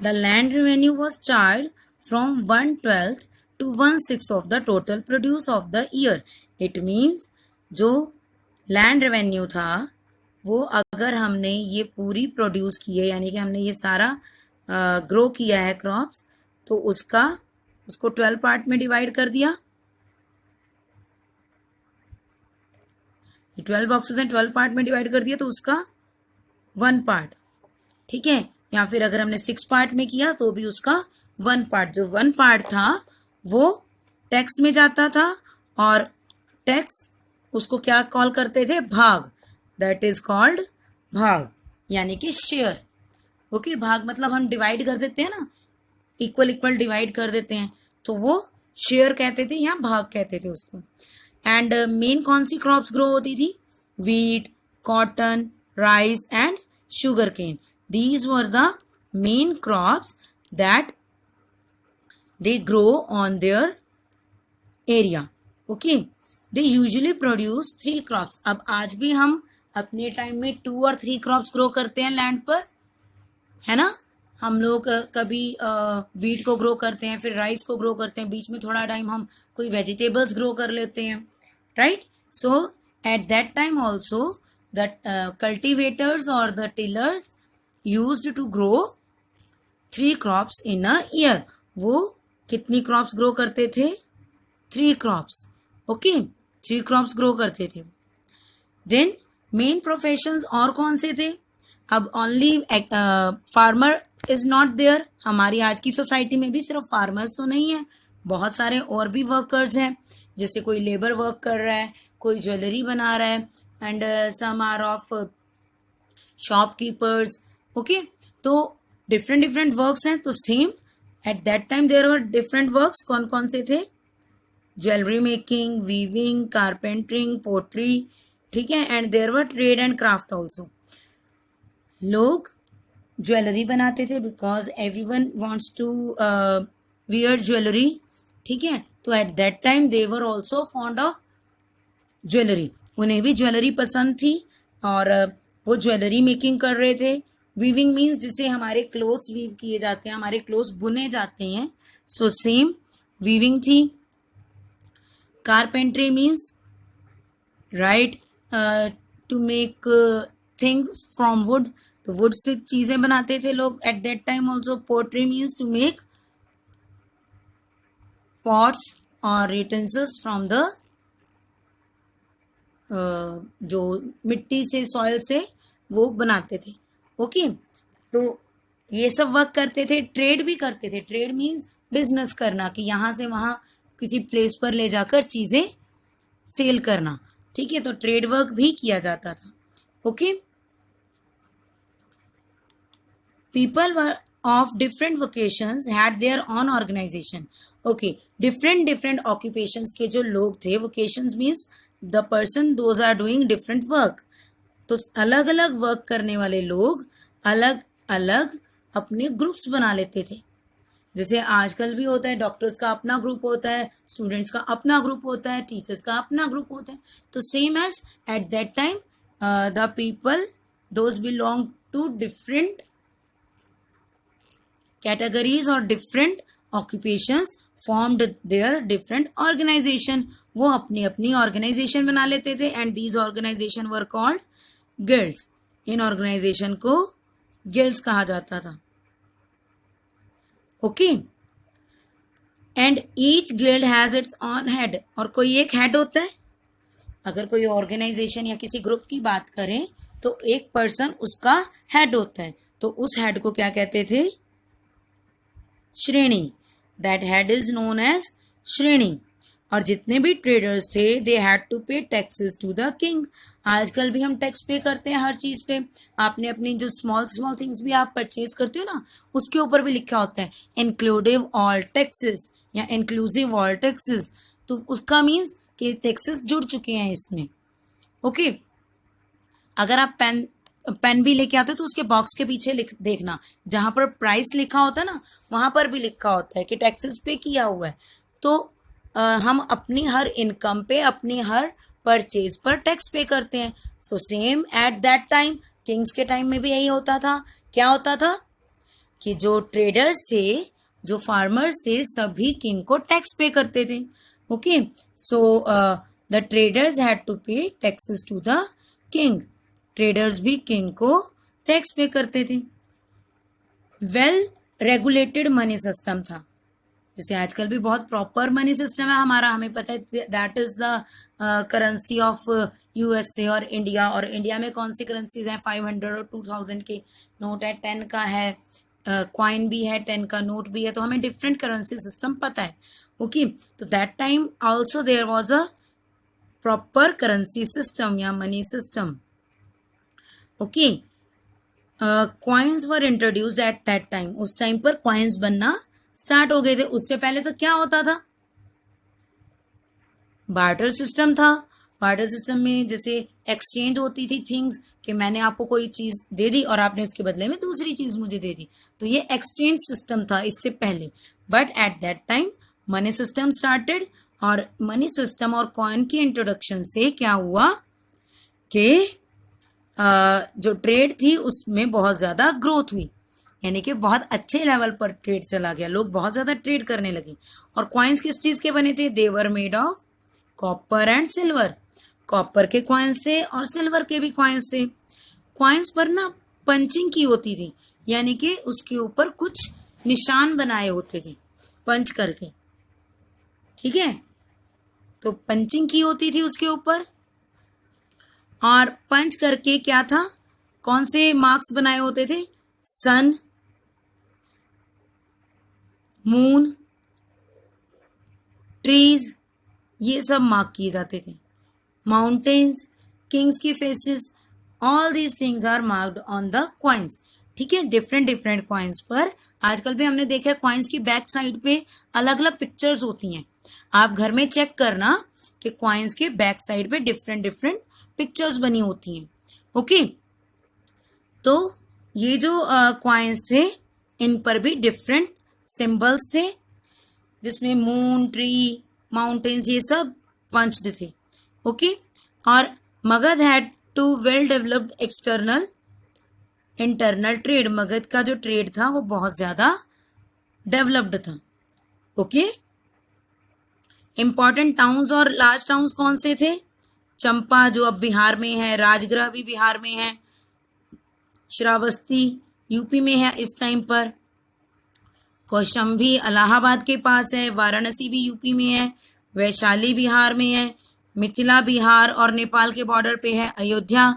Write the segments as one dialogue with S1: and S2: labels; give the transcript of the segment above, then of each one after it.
S1: The land revenue was charged from 1/12 to 1/6 of the total produce of the year. It means जो land revenue था वो अगर हमने ये पूरी प्रोड्यूस की है यानी कि हमने ये सारा ग्रो किया है क्रॉप्स तो उसको 12 पार्ट में डिवाइड कर दिया. 12 बॉक्सेस हैं 12 पार्ट में डिवाइड कर दिया तो उसका 1 पार्ट. ठीक है. या फिर अगर हमने 6 पार्ट में किया तो भी उसका 1 पार्ट. जो 1 पार्ट था वो टैक्स में जाता था और टैक्स उसको क्या कॉल करते थे? भाग. दैट इज कॉल्ड भाग यानी कि शेयर. ओके. भाग मतलब हम डिवाइड कर देते हैं ना, इक्वल इक्वल डिवाइड कर देते हैं तो वो शेयर कहते थे या भाग कहते थे उसको. एंड मेन कौन सी क्रॉप्स ग्रो होती थी? Wheat, cotton, rice and sugar cane. These were the main crops that they grow on their area. Okay. They usually produce 3 crops. अब आज भी हम अपने टाइम में 2 और 3 क्रॉप्स ग्रो करते हैं लैंड पर, है ना. हम लोग कभी वीट को ग्रो करते हैं, फिर राइस को ग्रो करते हैं, बीच में थोड़ा टाइम हम कोई वेजिटेबल्स ग्रो कर लेते हैं, right. So at that time also the cultivators और the tillers used to grow 3 crops in a year. वो कितनी क्रॉप्स ग्रो करते थे? 3 क्रॉप्स. ओके. 3 क्रॉप्स ग्रो करते थे. देन मेन प्रोफेशंस और कौन से थे? अब only farmer is not there. हमारी आज की सोसाइटी में भी सिर्फ फार्मर्स तो नहीं है, बहुत सारे और भी वर्कर्स हैं. जैसे कोई लेबर वर्क कर रहा है, कोई ज्वेलरी बना रहा है and some are of shopkeepers. Okay. तो डिफरेंट वर्क्स हैं. तो same at that time there were different works. कौन कौन से थे? Jewellery making, weaving, carpentering, pottery. ठीक है. And there were trade and craft also. लोग ज्वेलरी बनाते थे because everyone wants to wear jewellery. ठीक है. तो at that time they were also fond of jewellery. उन्हें भी ज्वेलरी पसंद थी और वो ज्वेलरी मेकिंग कर रहे थे. वीविंग मीन्स जिसे हमारे क्लोथ्स वीव किए जाते हैं, हमारे क्लोथ्स बुने जाते हैं. सो सेम वीविंग थी. Carpentry means right to make things from wood. तो वुड से चीजें बनाते थे लोग at that time also. Pottery means to make pots और यूटेंसिल्स फ्रॉम द जो मिट्टी से, सॉइल से वो बनाते थे. ओके. तो ये सब वर्क करते थे. ट्रेड भी करते थे. ट्रेड मीन्स बिजनेस करना, कि यहाँ से वहाँ किसी प्लेस पर ले जाकर चीजें सेल करना. ठीक है. तो ट्रेड वर्क भी किया जाता था. Okay. People of different vocations had their own organisation. Okay. Different occupations के जो लोग थे, vocations means the person those are doing different work. तो अलग अलग वर्क करने वाले लोग अलग अलग अपने ग्रुप्स बना लेते थे. जैसे आजकल भी होता है, डॉक्टर्स का अपना ग्रुप होता है, स्टूडेंट्स का अपना ग्रुप होता है, टीचर्स का अपना ग्रुप होता है. तो same as at that time the people those belong to different categories और different occupations formed their different organisation. वो अपनी अपनी ऑर्गेनाइजेशन बना लेते थे and these organisation were called guilds. इन ऑर्गेनाइजेशन को गिल्ड्स कहा जाता था. Okay. And each guild has its own head. और कोई एक हेड होता है. अगर कोई ऑर्गेनाइजेशन या किसी ग्रुप की बात करें तो एक पर्सन उसका हेड होता है. तो उस हेड को क्या कहते थे? श्रेणी. That head is known as श्रेणी. और जितने भी ट्रेडर्स थे they had to pay taxes to the king. आजकल भी हम टैक्स पे करते हैं हर चीज पे. आपने अपनी जो स्मॉल थिंग्स भी आप परचेज करते हो ना, उसके ऊपर भी लिखा होता है इंक्लूडिव ऑल टैक्सेस या इंक्लूसिव ऑल टैक्सेस. तो उसका मीन्स कि टैक्सेस जुड़ चुके हैं इसमें. ओके. अगर आप पेन भी लेके आते हो तो उसके बॉक्स के पीछे देखना, जहां पर प्राइस लिखा होता है ना, वहां पर भी लिखा होता है कि टैक्सेस पे किया हुआ है. तो हम अपनी हर इनकम पे, अपनी हर परचेज पर टैक्स पे करते हैं. So same at that time, Kings के टाइम में भी यही होता था. क्या होता था कि जो ट्रेडर्स थे, जो फार्मर्स थे, सभी किंग को टैक्स पे करते थे. Okay, so the traders had to pay taxes to the king. Traders भी किंग को टैक्स पे करते थे. वेल रेगुलेटेड मनी सिस्टम था. जैसे आजकल भी बहुत प्रॉपर मनी सिस्टम है हमारा, हमें पता है that is the currency of USA और इंडिया. और इंडिया में कौन सी करेंसीज हैं? 500 और 2000 के नोट है, 10 का है, कॉइन भी है, 10 का नोट भी है. तो हमें डिफरेंट करेंसी सिस्टम पता है. ओके, तो that time also there was a proper currency system या money system. Okay, coins were introduced at that time. उस टाइम पर कॉइन्स बनना स्टार्ट हो गए थे. उससे पहले तो क्या होता था? बार्टर सिस्टम था. बार्टर सिस्टम में जैसे एक्सचेंज होती थी थिंग्स, कि मैंने आपको कोई चीज दे दी और आपने उसके बदले में दूसरी चीज मुझे दे दी. तो ये एक्सचेंज सिस्टम था इससे पहले. But at that time money system started. और मनी सिस्टम और कॉइन के इंट्रोडक्शन से क्या हुआ कि जो ट्रेड थी उसमें बहुत ज्यादा ग्रोथ हुई. यानी कि बहुत अच्छे लेवल पर ट्रेड चला गया, लोग बहुत ज्यादा ट्रेड करने लगे. और कॉइन्स किस चीज के बने थे? They were made of copper and silver. Copper के कॉइन्स थे और सिल्वर के भी कॉइन्स थे. कॉइन्स पर ना पंचिंग की होती थी, यानी कि उसके ऊपर कुछ निशान बनाए होते थे पंच करके. ठीक है, तो पंचिंग की होती थी उसके ऊपर. और पंच करके क्या था, कौन से मार्क्स बनाए होते थे? सन, मून, ट्रीज, ये सब मार्क किए जाते थे. माउंटेन्स, किंग्स की faces, all these things are marked on the coins. ठीक है, डिफरेंट डिफरेंट कॉइन्स पर. आजकल भी हमने देखा है कॉइन्स की बैक साइड पे अलग अलग पिक्चर्स होती हैं. आप घर में चेक करना कि कॉइन्स के बैक साइड पे डिफरेंट डिफरेंट पिक्चर्स बनी होती हैं. ओके, तो ये जो कॉइन्स थे इन पर भी डिफरेंट सिंबल्स थे, जिसमें मून, ट्री, माउंटेन्स, ये सब पंच्ड थे. ओके, और Magadh had two well developed external internal trade. Magadh का जो ट्रेड था वो बहुत ज्यादा डेवलप्ड था. ओके, इंपॉर्टेंट टाउन्स और लार्ज टाउन्स कौन से थे? चंपा जो अब बिहार में है, राजगृह भी बिहार में है, श्रावस्ती यूपी में है इस टाइम पर, कौशाम्बी इलाहाबाद के पास है, वाराणसी भी यूपी में है, वैशाली बिहार में है, मिथिला बिहार और नेपाल के बॉर्डर पे है, अयोध्या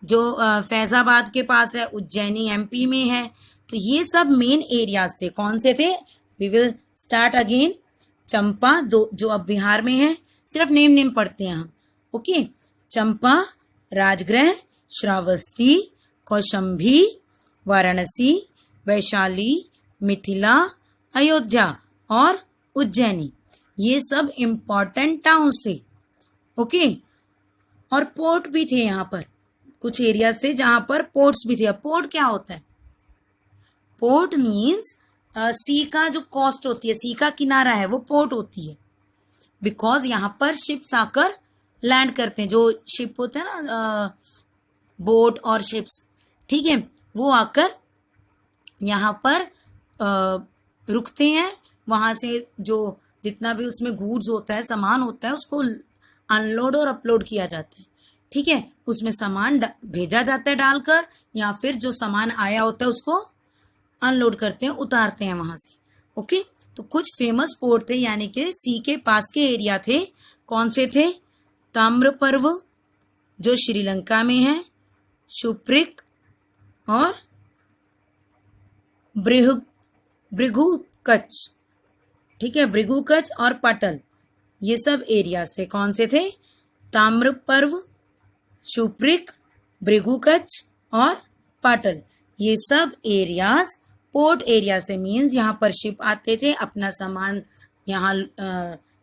S1: जो फैजाबाद के पास है, उज्जैनी एमपी में है. तो ये सब मेन एरियाज थे. कौन से थे? We will start again. Champa दो जो अब बिहार में है, सिर्फ नेम पढ़ते हैं हम. ओके, चंपा, राजगृह, श्रावस्ती, कौशाम्बी, वाराणसी, वैशाली, मिथिला, अयोध्या और उज्जैनी, ये सब इंपॉर्टेंट टाउन्स थे. ओके, और पोर्ट भी थे यहाँ पर. कुछ एरियाज थे जहां पर पोर्ट्स भी थे. अब पोर्ट क्या होता है? पोर्ट मीन्स सी का जो कोस्ट होती है, सी का किनारा है, वो पोर्ट होती है. बिकॉज यहाँ पर शिप्स आकर लैंड करते हैं. जो शिप होते हैं ना, बोट और शिप्स, ठीक है, वो आकर यहाँ पर रुकते हैं. वहां से जो जितना भी उसमें गुड्स होता है, सामान होता है, उसको अनलोड और अपलोड किया जाता है. ठीक है, उसमें सामान भेजा जाता है डालकर, या फिर जो सामान आया होता है उसको अनलोड करते हैं, उतारते हैं वहां से. ओके, तो कुछ फेमस पोर्ट थे, यानी कि सी के पास के एरिया थे. कौन से थे? ताम्रपर्व जो श्रीलंका में है, शुप्रिक और भृगुकच्छ. ठीक है, भृगुकच्छ और पटल, ये सब एरियाज थे. कौन से थे? ताम्रपर्व, शुप्रिक, भृगुकच्छ और पाटल. ये सब एरियाज पोर्ट एरिया से, मीन्स यहाँ पर शिप आते थे, अपना सामान यहाँ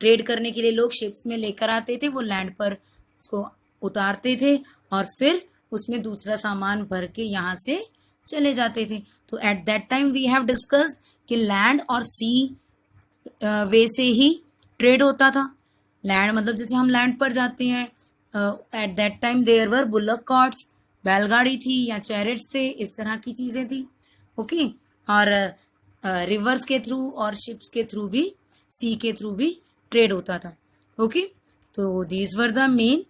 S1: ट्रेड करने के लिए लोग शिप्स में लेकर आते थे, वो लैंड पर उसको उतारते थे और फिर उसमें दूसरा सामान भर के यहाँ से चले जाते थे. तो at that time we have discussed कि लैंड और सी वे से ही ट्रेड होता था. लैंड मतलब जैसे हम लैंड पर जाते हैं, at that time there were bullock carts, बैलगाड़ी थी या चैरिट्स थे, इस तरह की चीजें थी. ओके, और रिवर्स के थ्रू और शिप्स के थ्रू भी, सी के थ्रू भी ट्रेड होता था. ओके, तो these were the main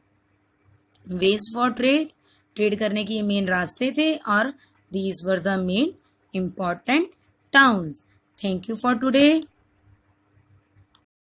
S1: ways for trade. Trade करने के ये मेन रास्ते थे और these were the main important towns. Thank you for today.